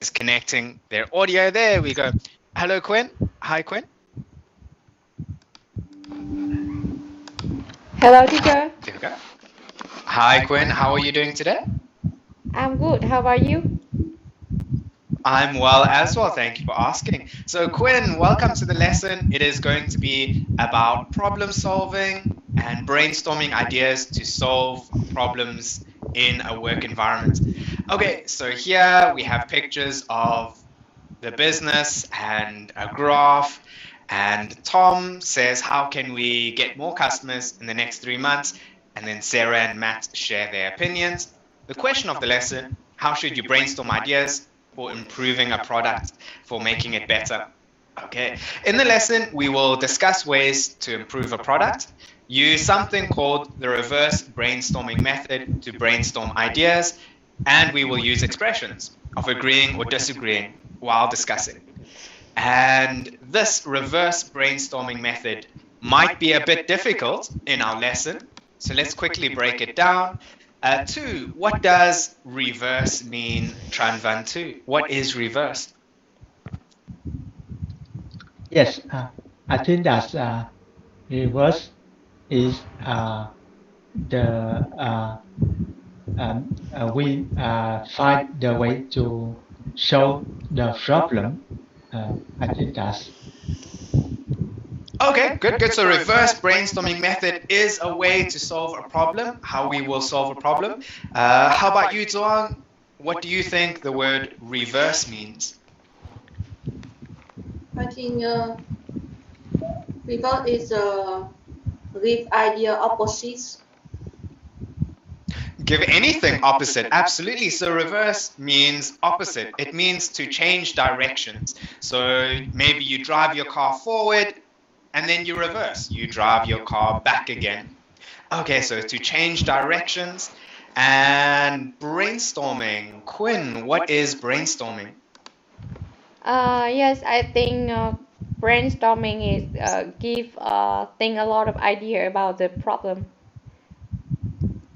Connecting their audio. There we go. Hello, Quinn. Hi, Quinn. Hello, teacher. There we go. Hi, Quinn. How are you doing today? I'm good. How about you? I'm well as well. Thank you for asking. So, Quinn, welcome to the lesson. It is going to be about problem solving and brainstorming ideas to solve problems in a work environment. Okay, so here we have pictures of the business and a graph. And Tom says, how can we get more customers in the next 3 months? And then Sarah and Matt share their opinions. The question of the lesson, how should you brainstorm ideas for improving a product, for making it better? Okay, in the lesson, we will discuss ways to improve a product, use something called the reverse brainstorming method to brainstorm ideas, and we will use expressions of agreeing or disagreeing while discussing. And this reverse brainstorming method might be a bit difficult in our lesson, so let's quickly break it down. Two, what does reverse mean, Tranvan 2? What is reverse? Yes, I think that reverse is we find the way to solve the problem. I think that's Okay, good. So reverse brainstorming method is a way to solve a problem, how we will solve a problem. How about you, Zhuang? What do you think the word reverse means? I think reverse is give idea opposites. Give anything opposite, absolutely. So reverse means opposite. It means to change directions. So maybe you drive your car forward and then you reverse. You drive your car back again. Okay, so to change directions. And brainstorming. Quinn, what is brainstorming? Yes, I think brainstorming is give think a lot of idea about the problem.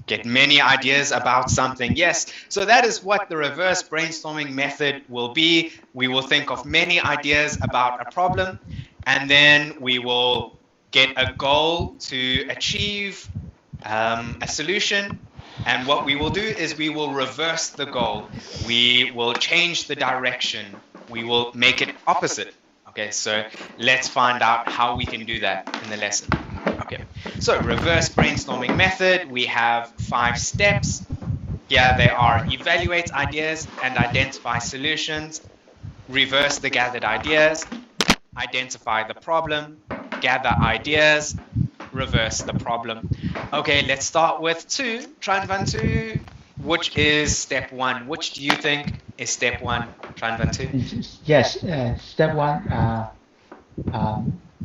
Get many ideas about something. Yes, so that is what the reverse brainstorming method will be. We will think of many ideas about a problem, and then we will get a goal to achieve a solution. And what we will do is we will reverse the goal. We will change the direction. We will make it opposite. Okay, so let's find out how we can do that in the lesson. Okay, so reverse brainstorming method, we have 5 steps. Here they are: evaluate ideas and identify solutions, reverse the gathered ideas, identify the problem, gather ideas, reverse the problem. Okay, let's start with 2. Tranvan 2, which is step 1? Which do you think is step 1, Tranvan 2? yes. Step 1,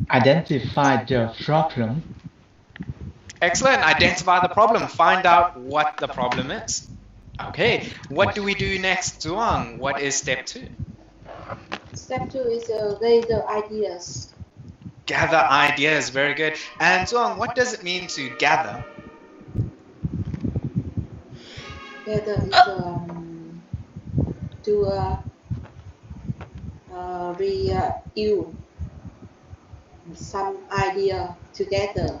identify the problem. Excellent. Identify the problem. Find out what the problem is. Okay. What do we do next, Zhuang? What is step 2? Step 2 is gather ideas. Gather ideas. Very good. And Zhuang, what does it mean to gather? Gather is to review some idea together.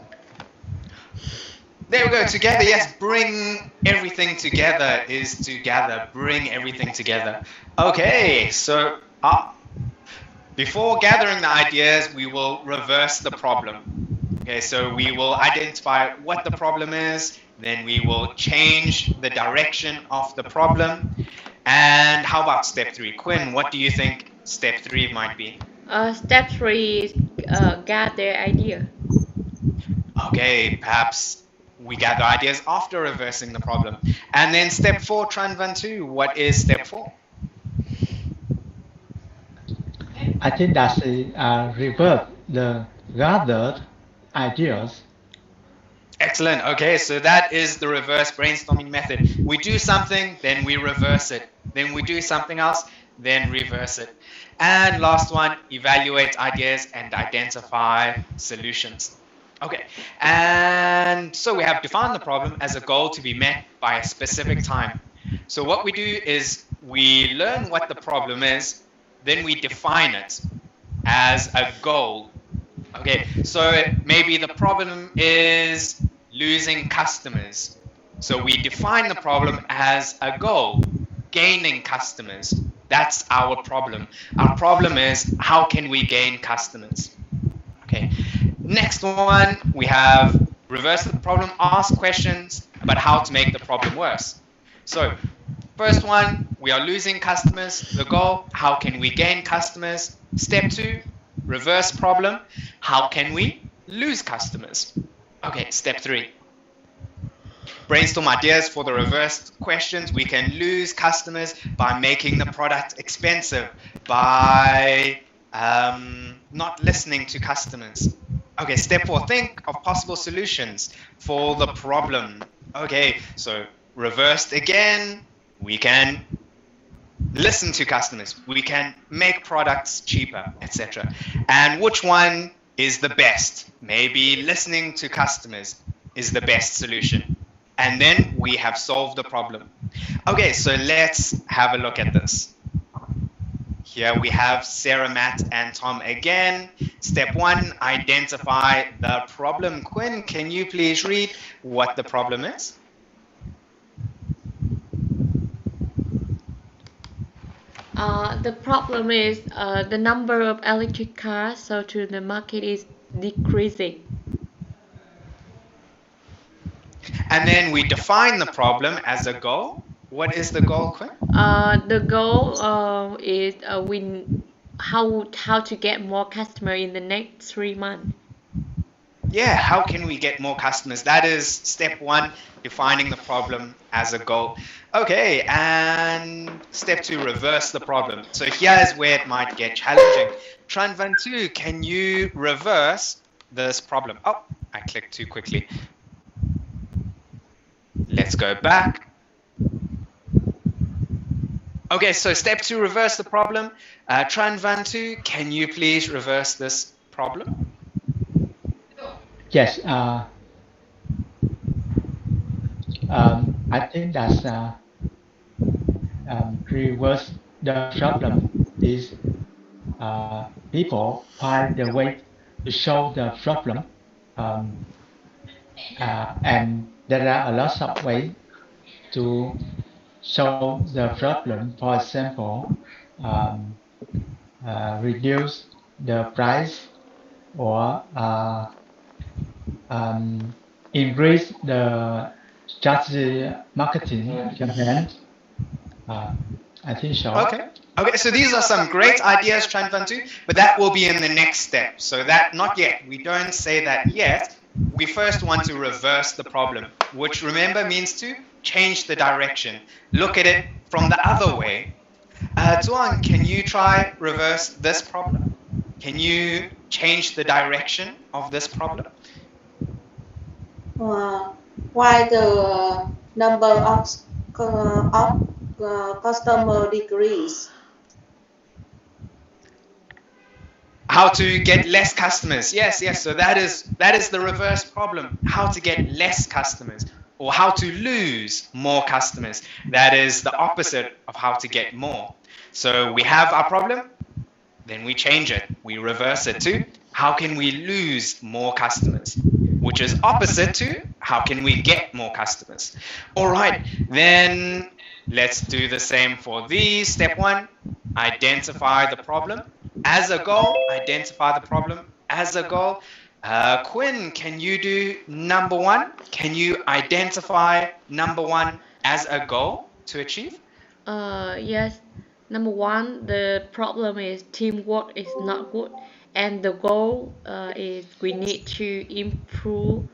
There we go. Together, yes. Bring everything together is to gather. Bring everything together. Okay, so before gathering the ideas, we will reverse the problem. Okay, so we will identify what the problem is, then we will change the direction of the problem. And how about step 3? Quinn, what do you think step 3 might be? Step 3 is gather idea. Okay, perhaps we gather ideas after reversing the problem. And then step 4, Tranvan 2, what is step 4? I think that's reverse the gathered ideas. Excellent. Okay, so that is the reverse brainstorming method. We do something, then we reverse it. Then we do something else, then reverse it. And last one, evaluate ideas and identify solutions. Okay, and so we have defined the problem as a goal to be met by a specific time. So what we do is we learn what the problem is, then we define it as a goal. Okay, so maybe the problem is losing customers. So we define the problem as a goal, gaining customers. That's our problem. Our problem is how can we gain customers? Okay, next one, we have reverse the problem, ask questions about how to make the problem worse. So first one, we are losing customers. The goal, how can we gain customers? Step 2, reverse problem, how can we lose customers? Okay, step 3. Brainstorm ideas for the reversed questions. We can lose customers by making the product expensive, by not listening to customers. Okay, step 4, think of possible solutions for the problem. Okay, so reversed again, we can listen to customers, we can make products cheaper, etc. And which one is the best? Maybe listening to customers is the best solution. And then we have solved the problem. Okay, so let's have a look at this. Here we have Sarah, Matt, and Tom again. Step 1, identify the problem. Quinn, can you please read what the problem is? The problem is the number of electric cars sold to the market is decreasing. And then we define the problem as a goal. What is the goal, Quinn? The goal is how to get more customer in the next 3 months. Yeah, how can we get more customers? That is step 1, defining the problem as a goal. Okay, and step 2, reverse the problem. So here's where it might get challenging. Tran Van Tu, can you reverse this problem? Oh, I clicked too quickly. Let's go back. Okay, so step 2, reverse the problem. Tran Van Tu, can you please reverse this problem? Yes, I think that reverse the problem is people find the way to solve the problem, and there are a lot of ways to solve the problem. For example, reduce the price or increase the strategy marketing campaign. I think so. Okay, so these are some great ideas, Tran Van Tu, but that will be in the next step. So that, not yet. We don't say that yet. We first want to reverse the problem, which remember means to change the direction. Look at it from the other way. Tuan, can you try reverse this problem? Can you change the direction of this problem? Why the number of customer decrease? How to get less customers. Yes. So that is the reverse problem. How to get less customers, or how to lose more customers. That is the opposite of how to get more. So we have our problem, then we change it. We reverse it to how can we lose more customers, which is opposite to how can we get more customers. All right, then let's do the same for these. Step 1, identify the problem as a goal. Identify the problem as a goal. Quinn, can you do number 1? Can you identify number 1 as a goal to achieve? Yes. Number 1, the problem is teamwork is not good, and the goal is we need to improve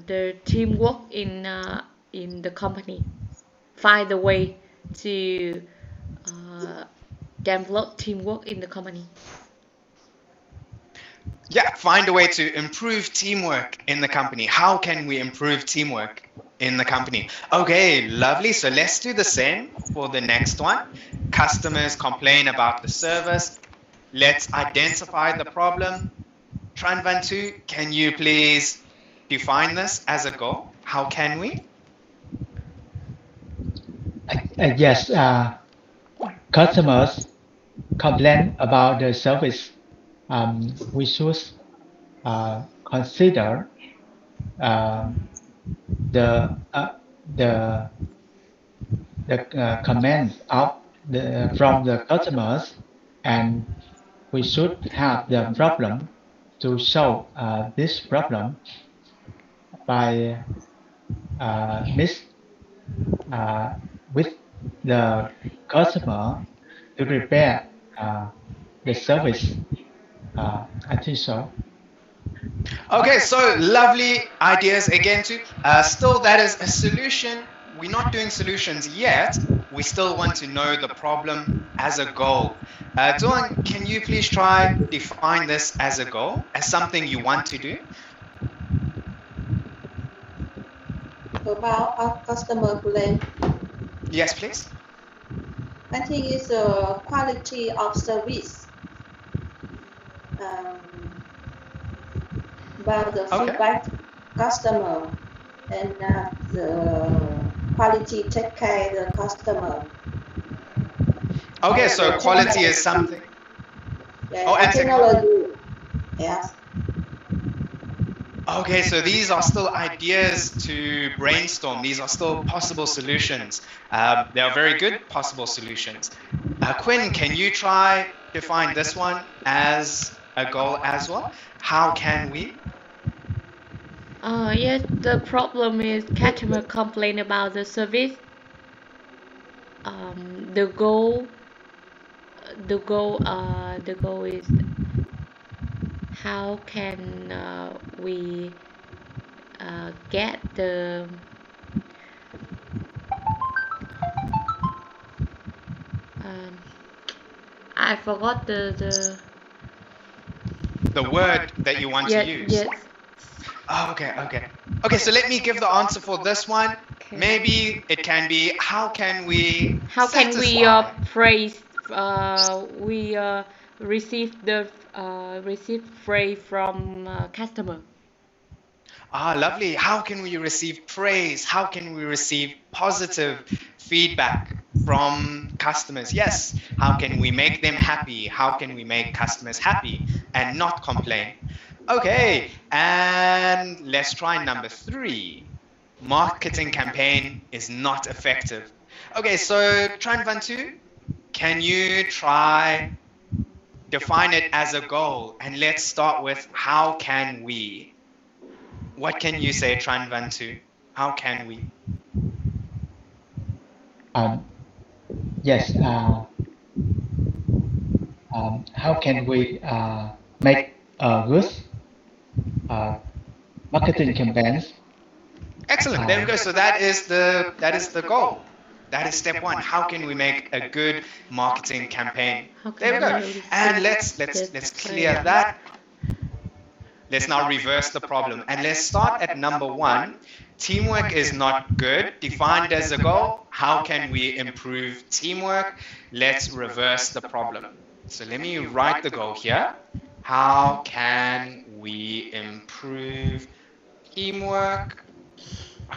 the teamwork in the company. Find a way to develop teamwork in the company. Yeah, find a way to improve teamwork in the company. How can we improve teamwork in the company? Okay, lovely. So let's do the same for the next one. Customers complain about the service. Let's identify the problem. Tran Van Tu, can you please define this as a goal? How can we? Yes, customers complain about the service. We should consider uh, the the comments of from the customers, and we should have the problem to solve this problem by mix uh, with the customer to repair the service. I think so. Okay, so lovely ideas again too. Still, that is a solution. We're not doing solutions yet. We still want to know the problem as a goal. Duan, can you please try define this as a goal, as something you want to do? About a customer claim, Yes, please. I think it's the quality of service. About the Okay. feedback customer and the quality take care the customer. Okay, And so the quality is something. Yeah, Oh, and technology. Yes. Okay, so these are still ideas to brainstorm. These are still possible solutions. They are very good possible solutions. Quinn, can you try define this one as a goal as well? How can we? Yes, the problem is customer complain about the service. The goal is how can we get the um, I forgot The word that you want to use. yes. Oh, okay, so let me give the answer for this one. Okay. Maybe it can be how can we praise we receive the receive praise from customer. Lovely. How can we receive praise? How can we receive positive feedback from customers? Yes. How can we make them happy? How can we make customers happy and not complain? Okay, and let's try number 3. Marketing campaign is not effective. Okay, so Tran Van Tu, can you try define it as a goal? And let's start with how can we? What can you say, Tran Van Tu? How can we? Yes. How can we make good marketing campaigns? Excellent. There we go. So that is the goal. That is step 1. How can we make a good marketing campaign? There we go. And let's clear that. Let's now reverse the problem. And let's start at number 1. Teamwork is not good. Defined as a goal. How can we improve teamwork? Let's reverse the problem. So let me write the goal here. How can we improve teamwork?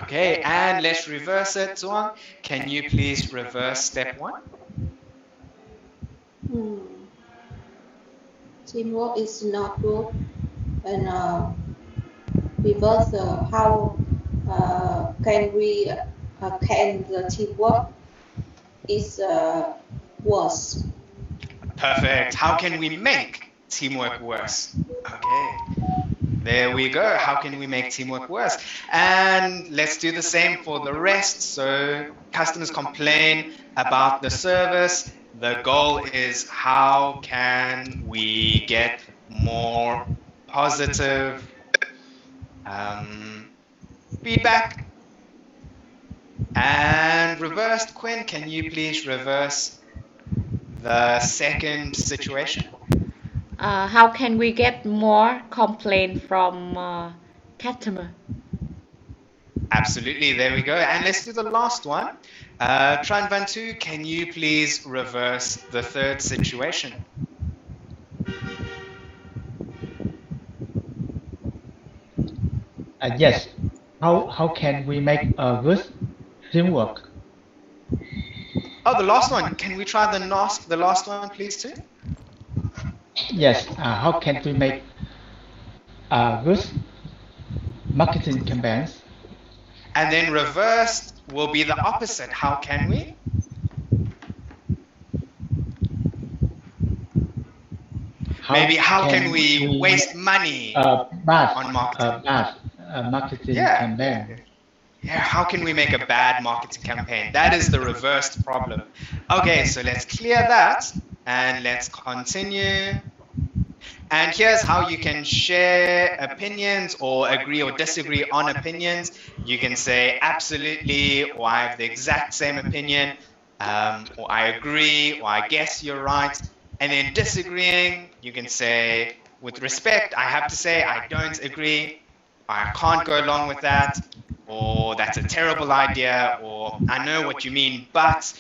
Okay, and let's reverse it. Zuang, can you please reverse step 1? Teamwork is not good. And reverse how can the teamwork is worse. Perfect. How can we make teamwork worse? Okay. There we go. How can we make teamwork worse? And let's do the same for the rest. So customers complain about the service. The goal is how can we get more positive feedback? And reversed, Quinn, can you please reverse the second situation? How can we get more complaint from customer? Absolutely, there we go. And let's do the last one. Tran Van Tu, can you please reverse the third situation? Yes. How can we make a good teamwork? Oh, the last one. Can we try the last one, please, too? Yes, how can we make good marketing campaigns? And then reversed will be the opposite. How can we? Maybe how can we waste money on marketing? Bad marketing Yeah. campaign. Yeah, how can we make a bad marketing campaign? That is the reversed problem. Okay, so let's clear that and let's continue. And here's how you can share opinions or agree or disagree on opinions. You can say absolutely, or I have the exact same opinion, or I agree, or I guess you're right. And then disagreeing, you can say, with respect, I have to say I don't agree, I can't go along with that, or that's a terrible idea, or I know what you mean, but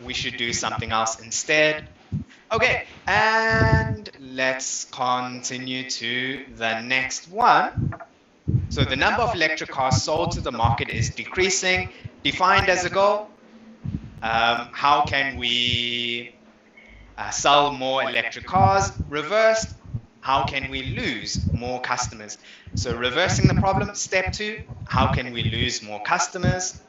we should do something else instead. Okay, and let's continue to the next one. So the number of electric cars sold to the market is decreasing, defined as a goal. How can we sell more electric cars? Reversed, how can we lose more customers? So reversing the problem, step 2, how can we lose more customers?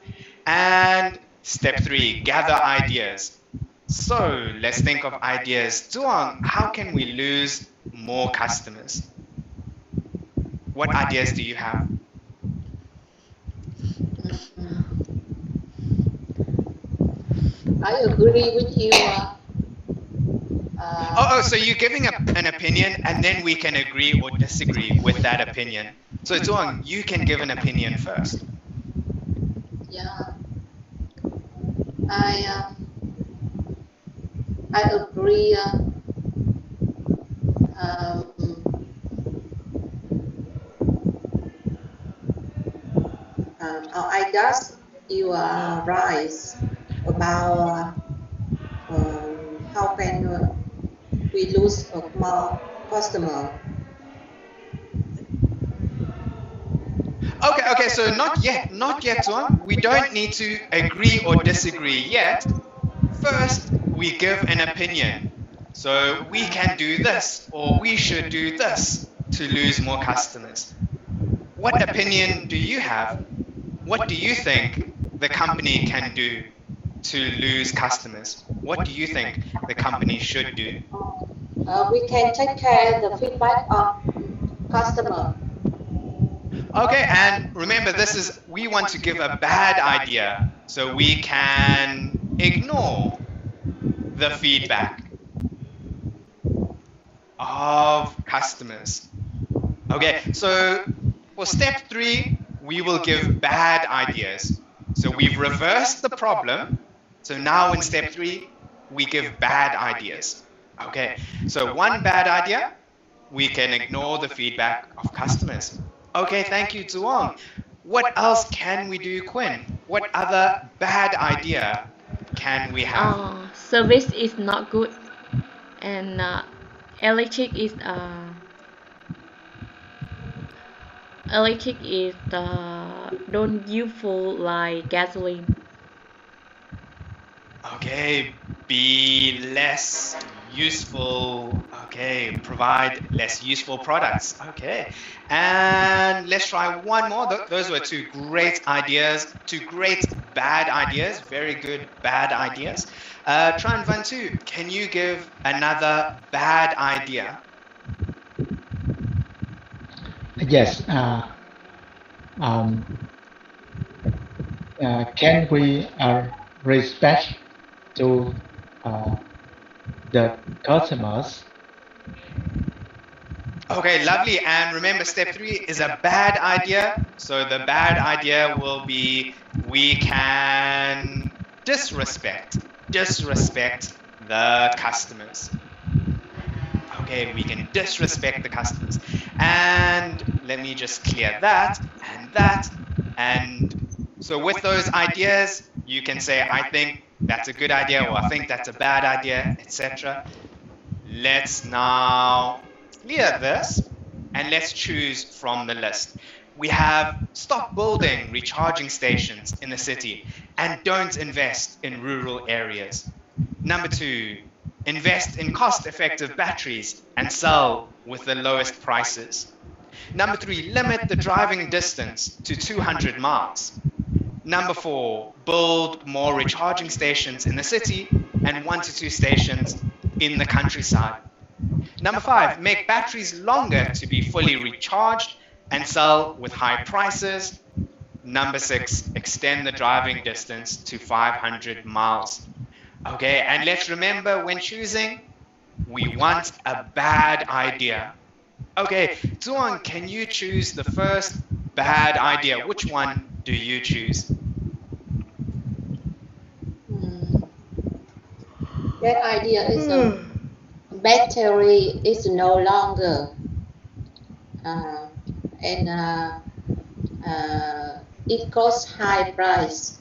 And step 3, gather ideas. So let's think of ideas. Duong, how can we lose more customers? What ideas do you have? I agree with you. So you're giving an opinion and then we can agree or disagree with that opinion. So Duong, you can give an opinion first. Yeah, I agree. I guess you are right about how can we lose more customer. Okay, so not yet, Duong. We don't need to agree or disagree yet. First, we give an opinion. So we can do this, or we should do this to lose more customers. What opinion do you have? What do you think the company can do to lose customers? What do you think the company should do? We can take care of the feedback of customer. Okay, and remember we want to give a bad idea, so we can ignore the feedback of customers. Okay, so for step 3, we will give bad ideas. So we've reversed the problem. So now in step 3, we give bad ideas. Okay, so one bad idea, we can ignore the feedback of customers. Okay, thank you, Duong. What else can we do, Quinn? What other bad idea can we have? Service is not good, and electric is don't useful like gasoline. Okay, be less useful. Okay, provide less useful products. Okay, and let's try one more. Those were 2 great ideas, 2 great bad ideas, very good bad ideas. Tran Van Tu, can you give another bad idea? Yes. Can we respect to the customers? Okay, lovely. And remember, step 3 is a bad idea. So the bad idea will be we can disrespect the customers. Okay, we can disrespect the customers. And let me just clear that and that. And so with those ideas, you can say, I think that's a good idea, or I think that's a bad idea, etc. Let's now clear this and let's choose from the list. We have stop building recharging stations in the city. and don't invest in rural areas. Number 2, invest in cost-effective batteries and sell with the lowest prices. Number 3, limit the driving distance to 200 miles. Number 4, build more recharging stations in the city and 1 to 2 stations in the countryside. Number 5, make batteries longer to be fully recharged and sell with high prices. Number 6, extend the driving distance to 500 miles. Okay, and let's remember when choosing, we want a bad idea. Okay, Zuan, can you choose the first bad idea? Which one do you choose? That idea is battery is no longer and it costs high price.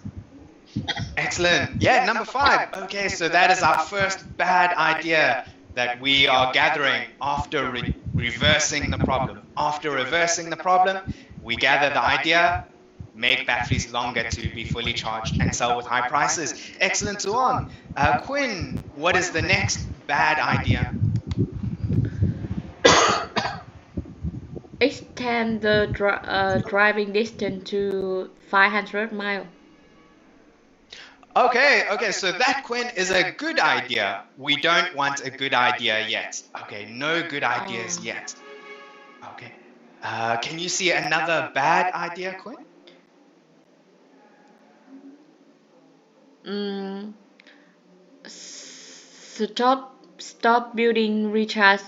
Excellent. Yeah, number 5. Okay, so that is our first bad idea that we are gathering after reversing the problem. After reversing the problem, we gather the idea, make batteries longer to be fully charged and sell with high prices. Excellent, Tuan. Quinn, what is the next bad idea? Extend the driving distance to 500 miles. Okay, so that, Quinn, is a good idea. We don't want a good idea yet. Okay, no good ideas yet. Okay. Can you see another bad idea, Quinn? Stop building recharge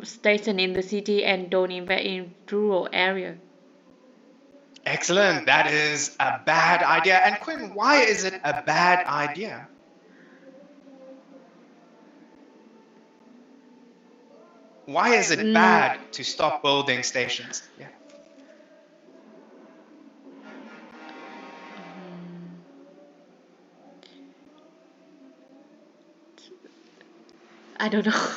station in the city and don't invest in rural area. Excellent. That is a bad idea. And Quinn, why is it a bad idea? Why is it bad to stop building stations? Yeah. I don't know.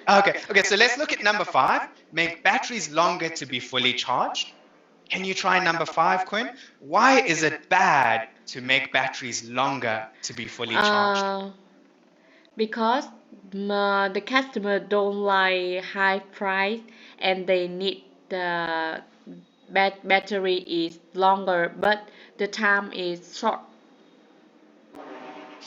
Okay, so let's look at number 5. Make batteries longer to be fully charged. Can you try number 5, Quinn? Why is it bad to make batteries longer to be fully charged? Because the customer don't like high price and they need the battery is longer, but the time is short.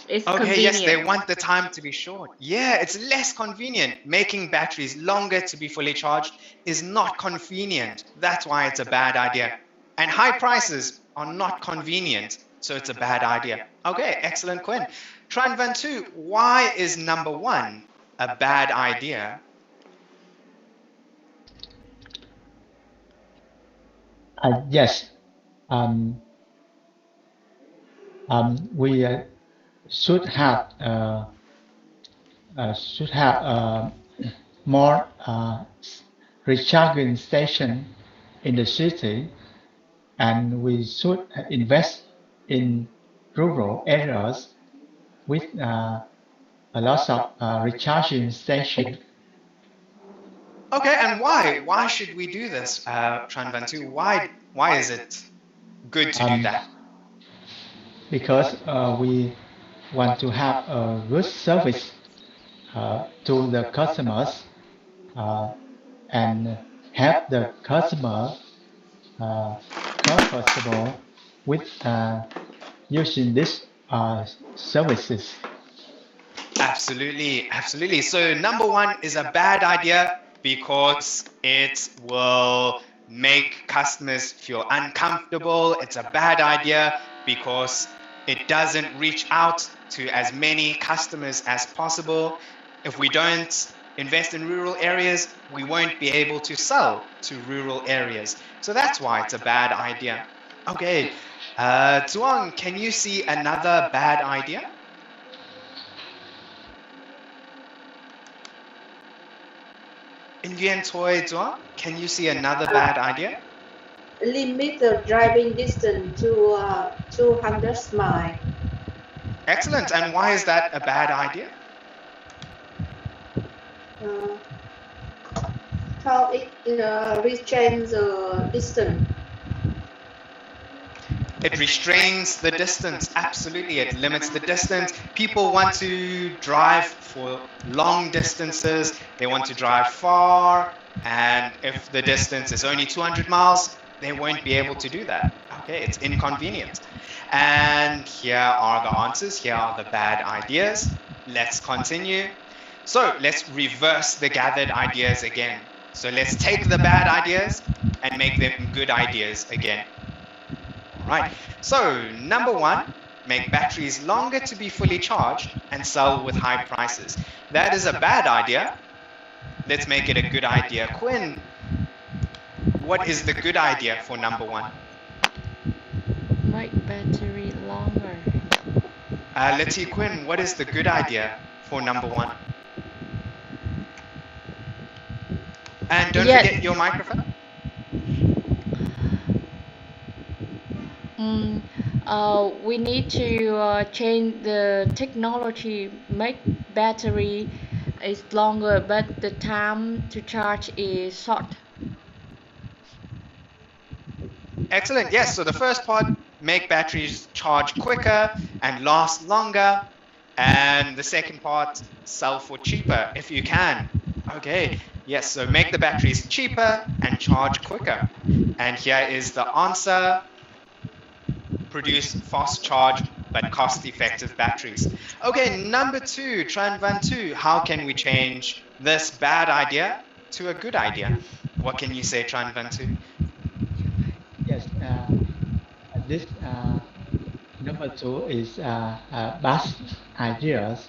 It's Okay, convenient. yes, they want the time to be short. Yeah, it's less convenient. Making batteries longer to be fully charged is not convenient. That's why it's a bad idea. And high prices are not convenient, so it's a bad idea. Okay, excellent, Quinn. Tran Van Tu, why is number 1 a bad idea? Yes. We should have more recharging station in the city, and we should invest in rural areas with a lot of recharging station. Okay, and why? Why should we do this, Tran Van Tu? Why is it good to do that? Because we want to have a good service to the customers and help the customer comfortable with using these services. Absolutely. So number 1 is a bad idea because it will make customers feel uncomfortable. It's a bad idea because it doesn't reach out to as many customers as possible. If we don't invest in rural areas, we won't be able to sell to rural areas. So that's why it's a bad idea. Okay, Zhuang, can you see another bad idea? Nguyen Toi Zhuang, can you see another bad idea? Limit the driving distance to 200 miles. Excellent. And why is that a bad idea? How it restrains the distance. It restrains the distance. Absolutely, it limits the distance. People want to drive for long distances. They want to drive far. And if the distance is only 200 miles, they won't be able to do that. Okay, it's inconvenient. And here are the answers. Here are the bad ideas. Let's continue. So let's reverse the gathered ideas again. So let's take the bad ideas and make them good ideas again. Right. So number one, make batteries longer to be fully charged and sell with high prices. That is a bad idea. Let's make it a good idea. Quinn, what is the good idea for number one? Make battery longer. Let's see, Quinn, what is the good idea for number one? And don't forget your microphone. We need to change the technology, make battery is longer, but the time to charge is short. Excellent. Yes. So the first part, make batteries charge quicker and last longer. And the second part, sell for cheaper if you can. Okay. Yes. So make the batteries cheaper and charge quicker. And here is the answer. Produce fast charge but cost-effective batteries. Okay, number two, Tran Van Tu, how can we change this bad idea to a good idea? What can you say, Tran Van Tu? Yes, this number two is bad ideas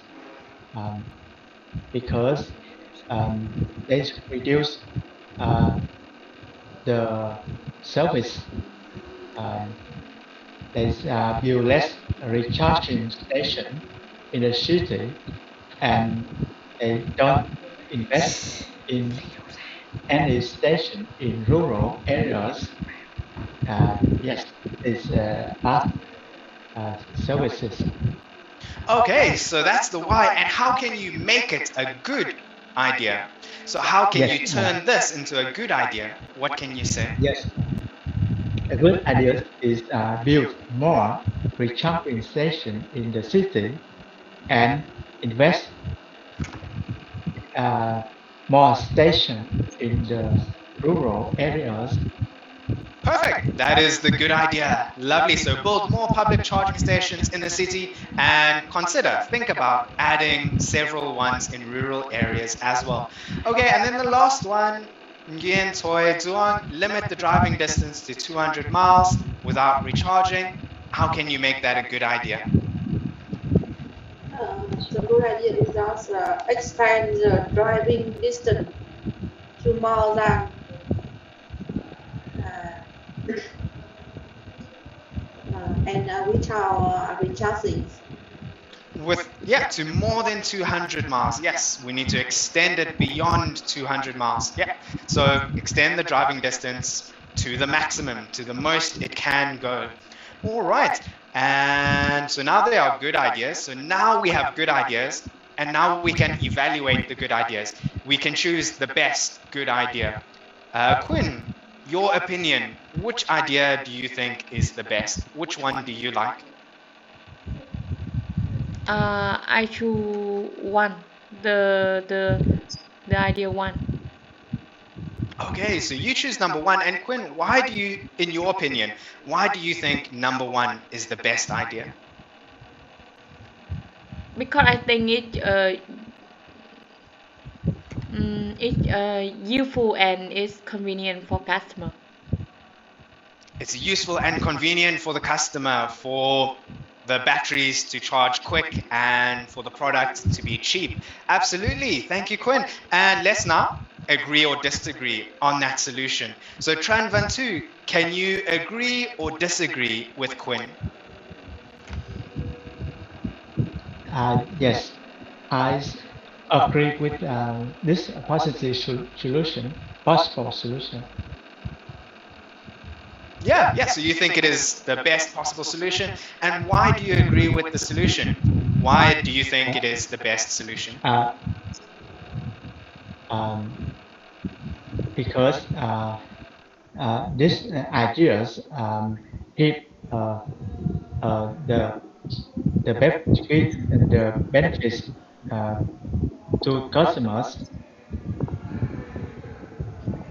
because they reduce the service. There's build less recharging station in the city, and they don't invest in any station in rural areas. Yes, it's bad services. Okay, so that's the why. And how can you make it a good idea? So how can you turn this into a good idea? What can you say? Yes. A good idea is build more recharging stations in the city and invest more stations in the rural areas. Perfect. That is the good idea. Lovely. So build more public charging stations in the city and think about adding several ones in rural areas as well. Okay, and then the last one, Nguyen Toi Duong, limit the driving distance to 200 miles without recharging. How can you make that a good idea? The good idea is just expand the driving distance to more than and without recharging. To more than 200 miles. Yes, we need to extend it beyond 200 miles. Yeah, so extend the driving distance to the maximum, to the most it can go. All right, and so now they are good ideas. So now we have good ideas, and now we can evaluate the good ideas. We can choose the best good idea. Quinn, your opinion, which idea do you think is the best? Which one do you like? I choose one, the idea one. Okay, so you choose number one. And Quinn, why do you, in your opinion, why do you think number one is the best idea? Because I think it's useful and it's convenient for customer. It's useful and convenient for the customer, for the batteries to charge quick and for the product to be cheap. Absolutely. Thank you, Quinn. And let's now agree or disagree on that solution. So Tran Van Tu, can you agree or disagree with Quinn? Yes, I agree with this possible solution. Yeah, so you think it is the best possible solution. And why do you agree with the solution? Why do you think it is the best solution? Because these ideas give uh, the the benefits to customers.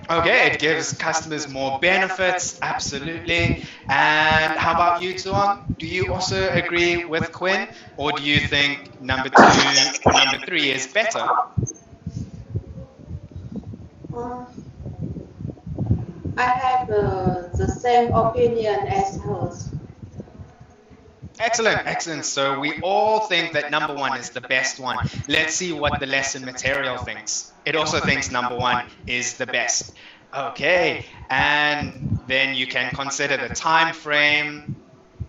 Okay, it gives customers more benefits, absolutely. And how about you, Tuong? Do you also agree with Quinn, or do you think number 2 or number 3 is better? Uh, I have the same opinion as hers. Excellent, excellent. So we all think that number 1 is the best one. Let's see what the lesson material thinks. It also thinks number 1 is the best. Okay, and then you can consider the time frame.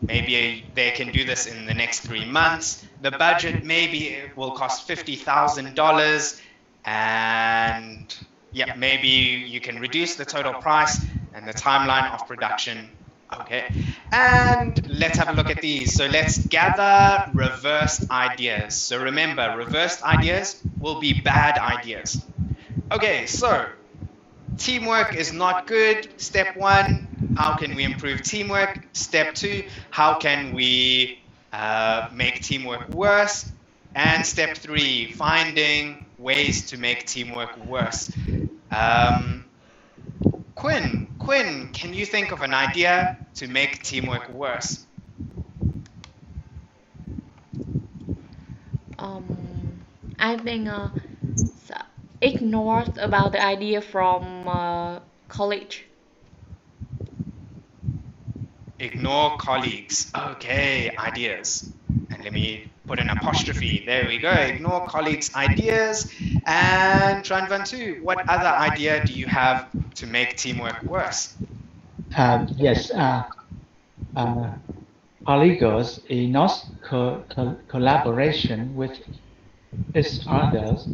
Maybe they can do this in the next 3 months. The budget maybe it will cost $50,000, and yeah, maybe you can reduce the total price and the timeline of production. Okay, and let's have a look at these. So let's gather reversed ideas. So remember, reversed ideas will be bad ideas. Okay, so teamwork is not good. Step 1, how can we improve teamwork? Step 2, how can we make teamwork worse? And step 3, finding ways to make teamwork worse. Quinn, can you think of an idea to make teamwork worse? I think ignores about the idea from college. Ignore colleagues. Okay, ideas. And let me put an apostrophe. There we go. Ignore colleagues' ideas. And Tranvantu, what other idea do you have to make teamwork worse? Yes, polygons ignores collaboration with each others.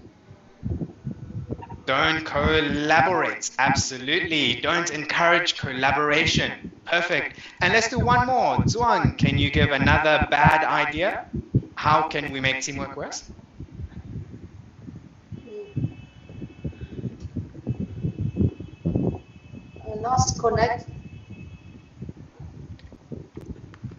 Don't collaborate. Absolutely. Don't encourage collaboration. Perfect. And let's do one more. Zhuang, can you give another bad idea? How can we make teamwork worse? Not connect.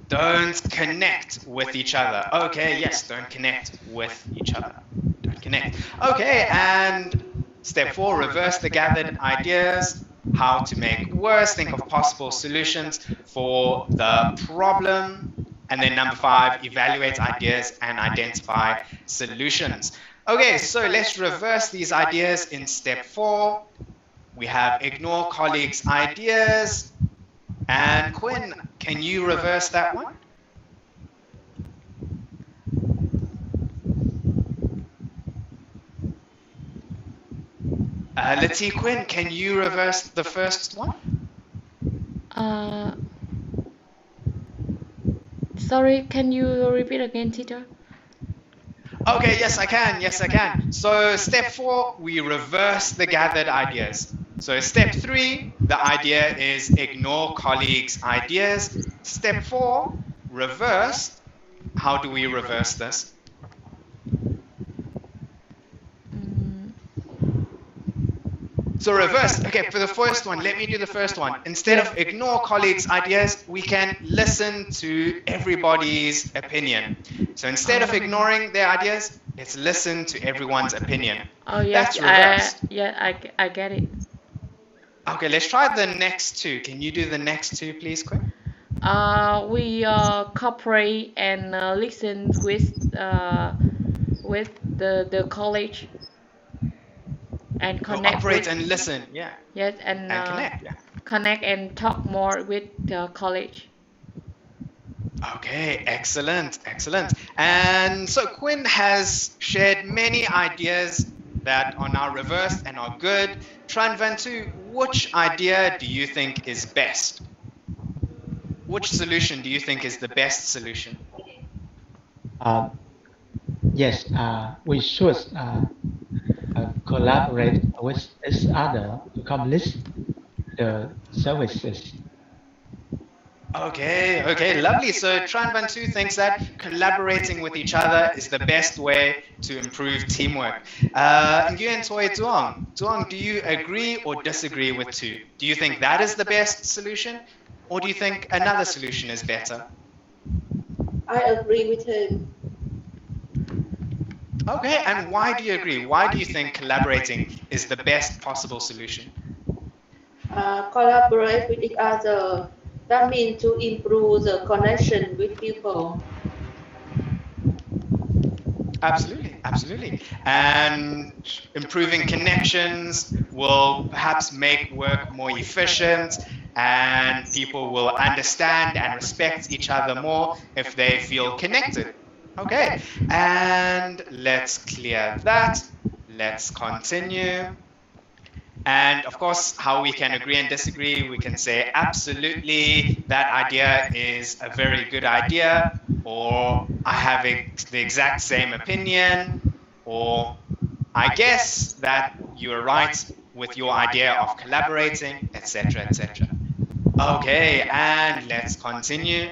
Don't connect with each other. Okay, yes, don't connect with each other. Don't connect. Okay, and step 4, reverse the gathered ideas. How to make worse. Think of possible solutions for the problem. And then number 5, evaluate ideas and identify solutions. Okay, so let's reverse these ideas in step 4. We have ignore colleagues' ideas. And Quinn, can you reverse that one? Let's see, Quinn, can you reverse the first one? Sorry, can you repeat again, teacher? Okay, yes, I can. Yes, I can. So step 4, we reverse the gathered ideas. So step 3, the idea is ignore colleagues' ideas. Step 4, reverse. How do we reverse this? So reverse. Okay, for the first one, let me do the first one. Instead of ignore colleagues' ideas, we can listen to everybody's opinion. So instead of ignoring their ideas, let's listen to everyone's opinion. Oh yes, I get it. Okay, let's try the next 2. Can you do the next 2, please, quick? We cooperate and listen with the college and connect. Cooperate and listen, yeah. Yes, and connect, yeah. Connect and talk more with the college. Okay, excellent, excellent. And so Quinn has shared many ideas that are now reversed and are good. Tranvantu, which idea do you think is best? Which solution do you think is the best solution? Yes, we should collaborate with each other to accomplish the services. Okay, lovely. So Tranvantu thinks that collaborating with each other is the best way to improve teamwork. Nguyen Toi Duong, do you agree or disagree with 2? Do you think that is the best solution? Or do you think another solution is better? I agree with him. Okay, and why do you agree? Why do you think collaborating is the best possible solution? Collaborate with each other. That means to improve the connection with people. Absolutely, absolutely. And improving connections will perhaps make work more efficient, and people will understand and respect each other more if they feel connected. Okay, and let's clear that. Let's continue. And of course, how we can agree and disagree, we can say absolutely that idea is a very good idea, or I have the exact same opinion, or I guess that you are right with your idea of collaborating, etc., etc. Okay, and let's continue.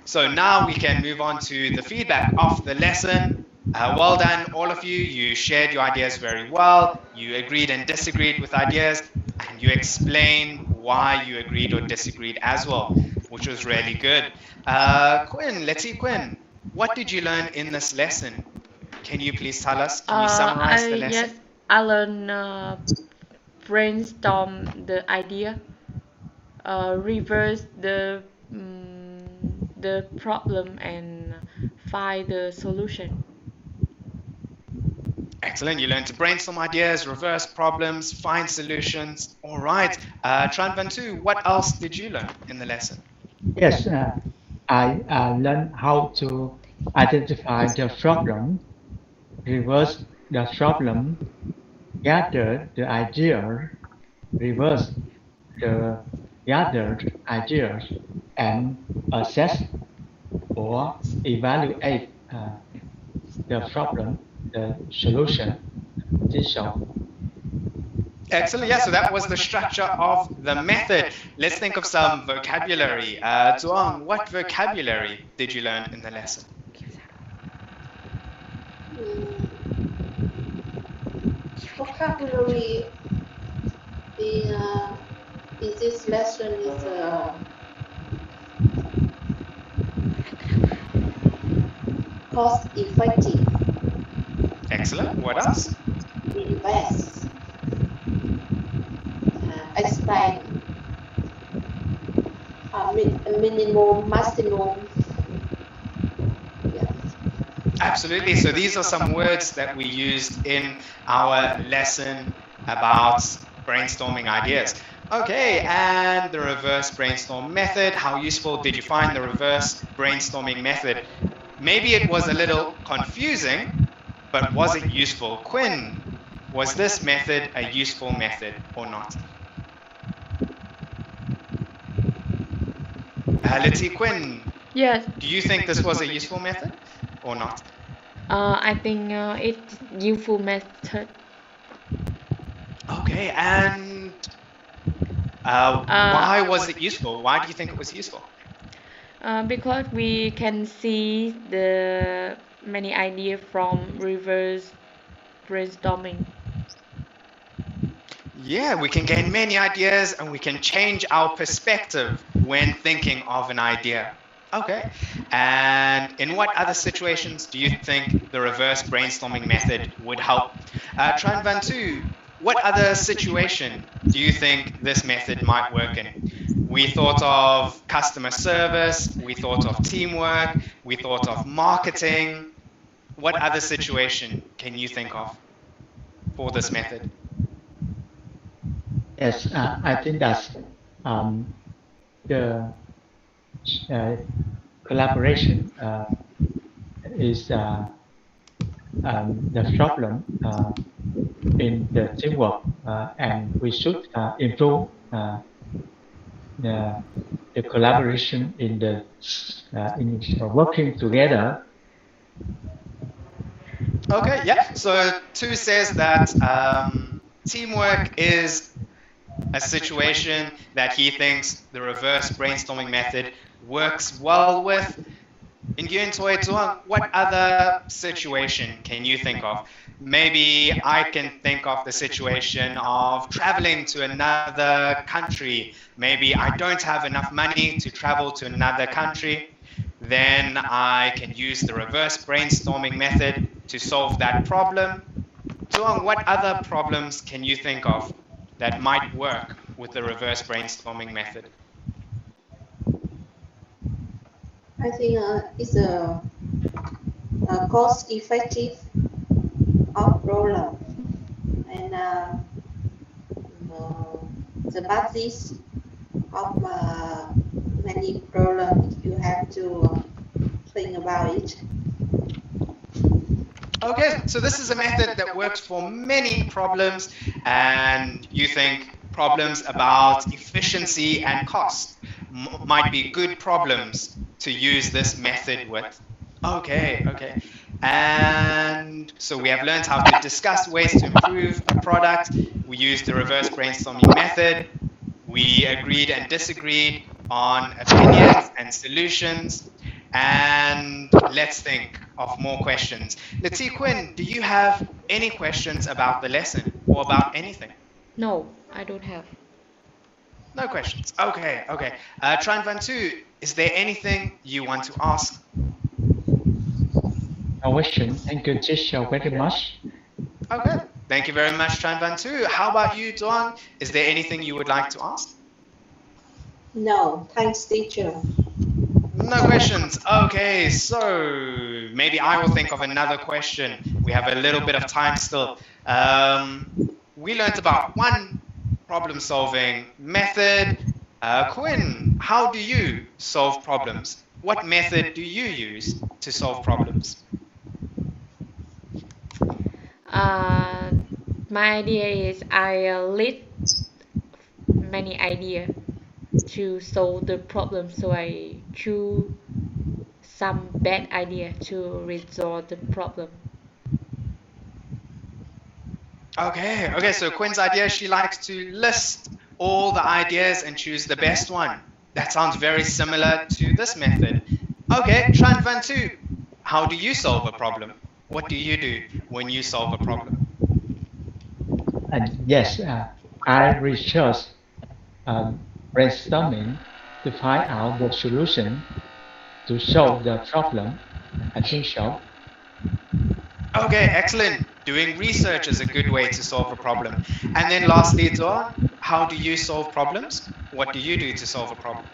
So now we can move on to the feedback of the lesson. Well done, all of you. You shared your ideas very well. You agreed and disagreed with ideas, and you explained why you agreed or disagreed as well, which was really good. Quinn, let's see, Quinn, what did you learn in this lesson? Can you please tell us? Can you summarize the lesson? Yes, I learned brainstorm the idea, reverse the problem, and find the solution. Excellent. You learned to brainstorm ideas, reverse problems, find solutions. All right. Tran Bantu, what else did you learn in the lesson? Yes, I learned how to identify the problem, reverse the problem, gather the idea, reverse the gathered ideas, and assess or evaluate the problem, the solution. This is all. Excellent. Yeah, so that was the structure of the method. Let's think of some vocabulary. Duong, what vocabulary did you learn in the lesson? Vocabulary in this lesson is cost effective, Excellent. What else? invest, expand, minimum, maximum. Yeah. Absolutely. So these are some words that we used in our lesson about brainstorming ideas. Okay, and the reverse brainstorm method. How useful did you find the reverse brainstorming method? Maybe it was a little confusing, but was it useful? Quinn, was this method a useful method or not? Let's see, Quinn, Yes, do you think this was a useful method or not? I think it's useful method. Okay, and why was it useful? Why do you think it was useful? Because we can see the many ideas from reverse brainstorming. Yeah, we can gain many ideas and we can change our perspective when thinking of an idea. Okay, and in what other situations do you think the reverse brainstorming method would help? Tran Van Tu, what other situation do you think this method might work in? We thought of customer service, we thought of teamwork, we thought of marketing. What other situation can you think of for this method? Yes, I think that the collaboration is the problem in the teamwork, and we should improve the collaboration in the in working together. Okay, yeah. So Tu says that teamwork is a situation that he thinks the reverse brainstorming method works well with. In Yuen Toi Tuong, what other situation can you think of? Maybe I can think of the situation of traveling to another country. Maybe I don't have enough money to travel to another country. Then I can use the reverse brainstorming method to solve that problem. Tuong, what other problems can you think of that might work with the reverse brainstorming method? I think it's a cost-effective of problem, and the basis of many problems you have to think about it. Okay, so this is a method that works for many problems, and you think problems about efficiency and cost might be good problems to use this method with. Okay. And so we have learned how to discuss ways to improve a product. We used the reverse brainstorming method. We agreed and disagreed on opinions and solutions. And let's think of more questions. Let's see, Quinn, do you have any questions about the lesson or about anything? No, I don't have. No questions. Okay. Tran Van Tu, is there anything you want to ask? No question. Thank you, teacher, very much. Okay. Thank you very much, Tran Van Tu. How about you, Duan? Is there anything you would like to ask? No, thanks, teacher. No questions. Okay, so maybe I will think of another question. We have a little bit of time still. We learned about one problem-solving method. Quinn, how do you solve problems? What method do you use to solve problems? My idea is I list many ideas to solve the problem, so I choose some bad idea to resolve the problem. Okay, so Quinn's idea, she likes to list all the ideas and choose the best one. That sounds very similar to this method. Okay, Tran Van Tu, how do you solve a problem? What do you do when you solve a problem? And yes, I research brainstorming to find out the solution to solve the problem. I think so. Okay, excellent. Doing research is a good way to solve a problem. And then lastly, Doa, how do you solve problems? What do you do to solve a problem?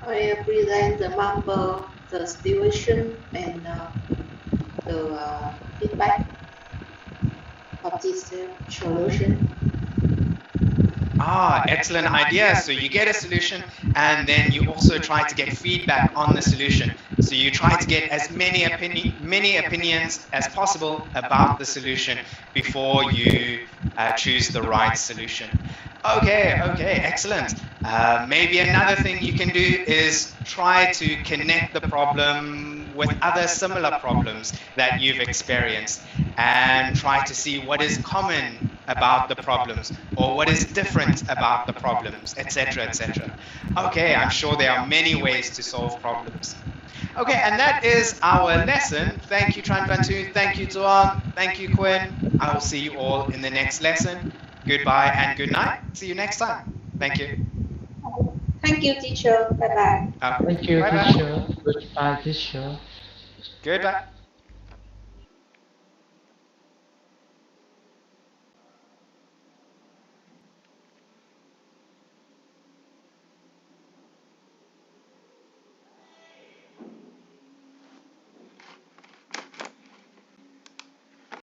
I present the member, the situation, and the feedback of this solution. Excellent idea. So you get a solution and then you also try to get feedback on the solution. So you try to get as many opinions as possible about the solution before you choose the right solution. Okay, excellent. Maybe another thing you can do is try to connect the problem with other similar problems that you've experienced and try to see what is common about the problems or what is different about the problems, etc. Okay, I'm sure there are many ways to solve problems. Okay, and that is our lesson. Thank you, Tran Van Tu. Thank you, Duan. Thank you, Quinn. I will see you all in the next lesson. Goodbye and good night. See you next time. Thank you. Thank you, teacher. Bye-bye. Thank you, Bye-bye. teacher. Goodbye, teacher. Goodbye.